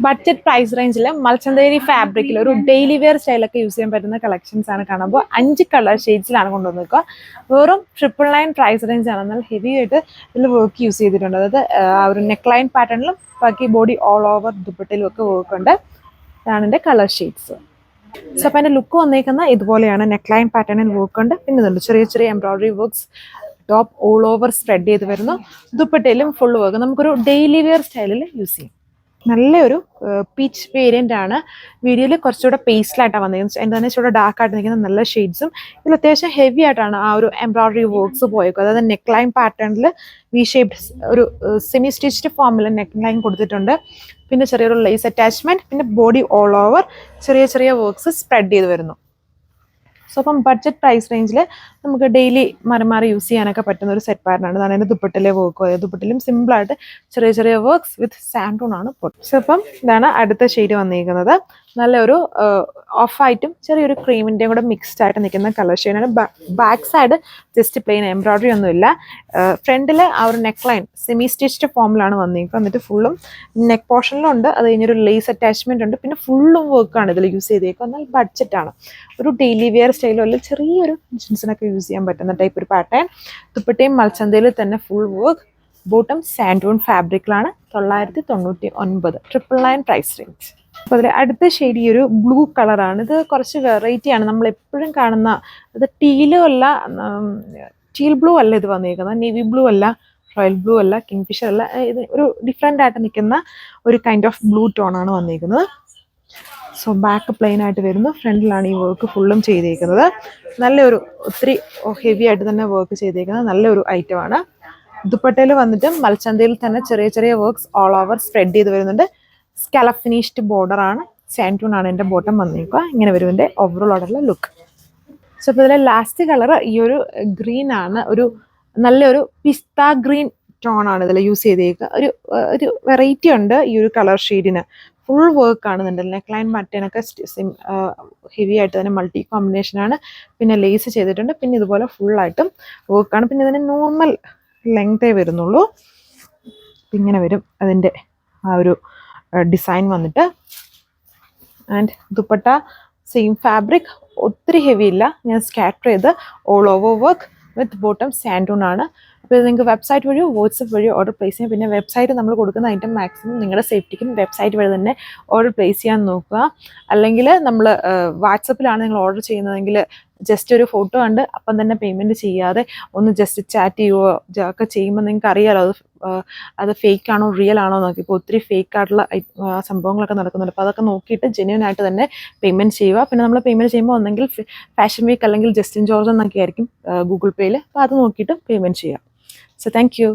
Budget price റേഞ്ചിൽ മൽച്ചന്തേരി ഫാബ്രിക്കിൽ ഒരു ഡെയിലി വെയർ സ്റ്റൈലൊക്കെ യൂസ് ചെയ്യാൻ പറ്റുന്ന കളക്ഷൻസ് ആണ് കാണുമ്പോൾ 5 കളർ ഷെയ്ഡ്സിലാണ് കൊണ്ടുവന്നിരിക്കുക. വെറും 999 പ്രൈസ് റേഞ്ച് ആണ്. എന്നാൽ ഹെവി ആയിട്ട് ഇതിൽ വർക്ക് യൂസ് ചെയ്തിട്ടുണ്ട്. അതായത് ആ ഒരു നെക്ക് ലൈൻ പാറ്റേണിലും ബാക്കി ബോഡി ഓൾ ഓവർ ദുപ്പട്ടയിലും ഒക്കെ വർക്ക് ഉണ്ട്. ഇതാണ് എൻ്റെ കളർ ഷെയ്ഡ്സ്. സോ അപ്പോൾ എൻ്റെ ലുക്ക് വന്നേക്കുന്ന ഇതുപോലെയാണ്. നെക്ക് ലൈൻ പാറ്റേണിൽ വർക്ക് ഉണ്ട്. പിന്നെ ഇതുണ്ട് ചെറിയ ചെറിയ embroidery works. Top all over spread ചെയ്ത് വരുന്നു. ദുപ്പട്ടയിലും ഫുൾ വർക്ക്. നമുക്കൊരു ഡെയിലി വെയർ സ്റ്റൈലിൽ യൂസ് ചെയ്യും. നല്ലൊരു പീച്ച് വേരിയൻ്റ് ആണ്. വീഡിയോയിൽ കുറച്ചുകൂടെ പേസ്റ്റിലായിട്ടാണ് വന്നിരിക്കുന്നത്. എൻ്റെ തന്നെ ഇച്ചിരി ഡാർക്ക് ആയിട്ട് നിൽക്കുന്ന നല്ല ഷെയ്ഡ്സും ഇതിൽ അത്യാവശ്യം ഹെവി ആയിട്ടാണ് ആ ഒരു എംബ്രോയിഡറി വർക്ക്സ് പോയേക്കും. അതായത് നെക്ക് ലൈൻ പാറ്റേണിൽ വി ഷേപ്ഡ് ഒരു സെമി സ്റ്റിച്ച്ഡ് ഫോമിൽ നെക്ക് ലൈൻ കൊടുത്തിട്ടുണ്ട്. പിന്നെ ചെറിയൊരു ലേസ് അറ്റാച്ച്മെൻറ്റ്. പിന്നെ ബോഡി ഓൾ ഓവർ ചെറിയ ചെറിയ വർക്ക്സ് സ്പ്രെഡ് ചെയ്ത് വരുന്നു. സോ അപ്പം ബഡ്ജറ്റ് പ്രൈസ് റേഞ്ചിൽ നമുക്ക് ഡെയിലി മാറി യൂസ് ചെയ്യാനൊക്കെ പറ്റുന്ന ഒരു സെറ്റ് പാറ്റേണാണ്. അതാണ് എൻ്റെ ദുപ്പട്ടിലെ വർക്ക്. ദുപ്പട്ടിലും സിമ്പിളായിട്ട് ചെറിയ ചെറിയ വർക്ക്സ് വിത്ത് സാൻഡൂൺ ആണ് പൊട്ട്. സോ അപ്പം ഇതാണ് അടുത്ത ഷെയ്ഡ് വന്നിരിക്കുന്നത്. നല്ലൊരു ഓഫ് ആയിട്ടും ചെറിയൊരു ക്രീമിൻ്റെയും കൂടെ മിക്സ്ഡ് ആയിട്ട് നിൽക്കുന്ന കളർ ഷെയ്ഡാണ്. Back side just plain embroidery ഒന്നുമില്ല. ഫ്രണ്ടിൽ ആ ഒരു നെക്ക് ലൈൻ സെമി സ്റ്റിച്ച്ഡ് ഫോമിലാണ് വന്നിരിക്കുക. എന്നിട്ട് ഫുള്ളും നെക്ക് പോർഷനിലുണ്ട്. അത് കഴിഞ്ഞൊരു ലേസ് അറ്റാച്ച്മെൻ്റ് ഉണ്ട്. പിന്നെ ഫുള്ളും വർക്കാണ് ഇതിൽ യൂസ് ചെയ്തേക്കുക. എന്നാൽ ബഡ്ജറ്റാണ്. ഒരു ഡെയിലി വെയർ സ്റ്റൈലോ അല്ലെങ്കിൽ ചെറിയൊരു ഫംഗ്ഷൻസിനൊക്കെ യൂസ് ചെയ്യാൻ പറ്റുന്ന ടൈപ്പ് ഒരു പാറ്റേൺ. ദുപ്പട്ടയും മൽച്ചന്തയിൽ തന്നെ ഫുൾ വർക്ക്. ബോട്ടം സാൻഡൂൺ ഫാബ്രിക്കിലാണ്. 999 999 പ്രൈസ് റേഞ്ച്. അപ്പോൾ അതിൽ അടുത്ത ഷെയ്ഡ് ഈ ഒരു ബ്ലൂ കളറാണ്. ഇത് കുറച്ച് വെറൈറ്റിയാണ്. നമ്മൾ എപ്പോഴും കാണുന്ന ഇത് ടീലും അല്ല, ടീൽ ബ്ലൂ അല്ല ഇത് വന്നിരിക്കുന്നത്. നേവി ബ്ലൂ അല്ല, റോയൽ ബ്ലൂ അല്ല, കിങ് ഫിഷർ അല്ല. ഇത് ഒരു ഡിഫറെൻ്റ് ആയിട്ട് നിൽക്കുന്ന ഒരു കൈൻഡ് ഓഫ് ബ്ലൂ ടോണാണ് വന്നിരിക്കുന്നത്. സോ ബാക്ക് പ്ലെയിൻ ആയിട്ട് വരുന്നു. ഫ്രണ്ടിലാണ് ഈ വർക്ക് ഫുള്ളും ചെയ്തേക്കുന്നത്. നല്ലൊരു ഒത്തിരി ഹെവി ആയിട്ട് തന്നെ വർക്ക് ചെയ്തേക്കുന്നത് നല്ലൊരു ഐറ്റമാണ്. ദുപ്പട്ടയിൽ വന്നിട്ട് മൽച്ചന്തയിൽ തന്നെ ചെറിയ ചെറിയ വർക്ക്സ് ഓൾ ഓവർ സ്പ്രെഡ് ചെയ്ത് വരുന്നുണ്ട്. സ്കാലപ്പ് ഫിനിഷ്ഡ് ബോർഡർ ആണ്. സാൻഡൂൺ ആണ് എൻ്റെ ബോട്ടം വന്നിരിക്കുക. ഇങ്ങനെ വരും എൻ്റെ ഓവറോൾ ആയിട്ടുള്ള ലുക്ക്. സോ ഇപ്പോൾ ഇതിലെ ലാസ്റ്റ് കളർ ഈ ഒരു ഗ്രീൻ ആണ്. ഒരു നല്ലൊരു പിസ്ത ഗ്രീൻ ടോൺ ആണ് ഇതിൽ യൂസ് ചെയ്തേക്കുക. ഒരു വെറൈറ്റി ഉണ്ട് ഈ ഒരു കളർ ഷെയ്ഡിന്. ഫുൾ വർക്ക് ആണ് ഇതിൻ്റെ നെക്ക് ലൈൻ മറ്റേനൊക്കെ ഹെവി ആയിട്ട് തന്നെ മൾട്ടി കോമ്പിനേഷനാണ്. പിന്നെ ലേസ് ചെയ്തിട്ടുണ്ട്. പിന്നെ ഇതുപോലെ ഫുള്ളായിട്ടും വർക്കാണ്. പിന്നെ ഇതിന് നോർമൽ ലെങ്തേ വരുന്നുള്ളൂ. ഇങ്ങനെ വരും അതിൻ്റെ ആ ഒരു ഡിസൈൻ വന്നിട്ട്. ആൻഡ് ദുപ്പട്ട സെയിം ഫാബ്രിക്, ഒത്തിരി ഹെവി ഇല്ല. ഞാൻ സ്കാറ്റർ ചെയ്ത് all over work with bottom santoon ആണ്. അപ്പോൾ ഇത് നിങ്ങൾക്ക് വെബ്സൈറ്റ് വഴിയോ വാട്സപ്പ് വഴിയോ ഓർഡർ പ്ലേസ് ചെയ്യാം. പിന്നെ വെബ്സൈറ്റ് നമ്മൾ കൊടുക്കുന്ന ഐറ്റം മാക്സിമം നിങ്ങളുടെ സേഫ്റ്റിക്കും വെബ്സൈറ്റ് വഴി തന്നെ ഓർഡർ പ്ലേസ് ചെയ്യാൻ നോക്കുക. അല്ലെങ്കിൽ നമ്മൾ വാട്സപ്പിലാണ് നിങ്ങൾ ഓർഡർ ചെയ്യുന്നതെങ്കിൽ ജസ്റ്റ് ഒരു ഫോട്ടോ കണ്ട് അപ്പം തന്നെ പേയ്മെൻറ്റ് ചെയ്യാതെ ഒന്ന് ജസ്റ്റ് ചാറ്റ് ചെയ്യുകയോ ഒക്കെ ചെയ്യുമ്പോൾ നിങ്ങൾക്ക് അറിയാമല്ലോ അത് ഫേക്ക് ആണോ റിയൽ ആണോ നോക്കി. ഇപ്പോൾ ഒത്തിരി ഫേക്ക് ആയിട്ടുള്ള സംഭവങ്ങളൊക്കെ നടക്കുന്നുണ്ട്. അപ്പോൾ അതൊക്കെ നോക്കിയിട്ട് ജെന്യൂൻ ആയിട്ട് തന്നെ പേയ്മെൻറ്റ് ചെയ്യുക. പിന്നെ നമ്മൾ പേയ്മെൻറ്റ് ചെയ്യുമ്പോൾ ഒന്നെങ്കിൽ ഫാഷൻ വീക്ക് അല്ലെങ്കിൽ ജസ്റ്റിൻ ജോർജ് എന്നൊക്കെ ആയിരിക്കും ഗൂഗിൾ പേയിൽ. അപ്പോൾ അത് നോക്കിയിട്ട് പേയ്മെൻറ്റ് ചെയ്യുക. So thank you.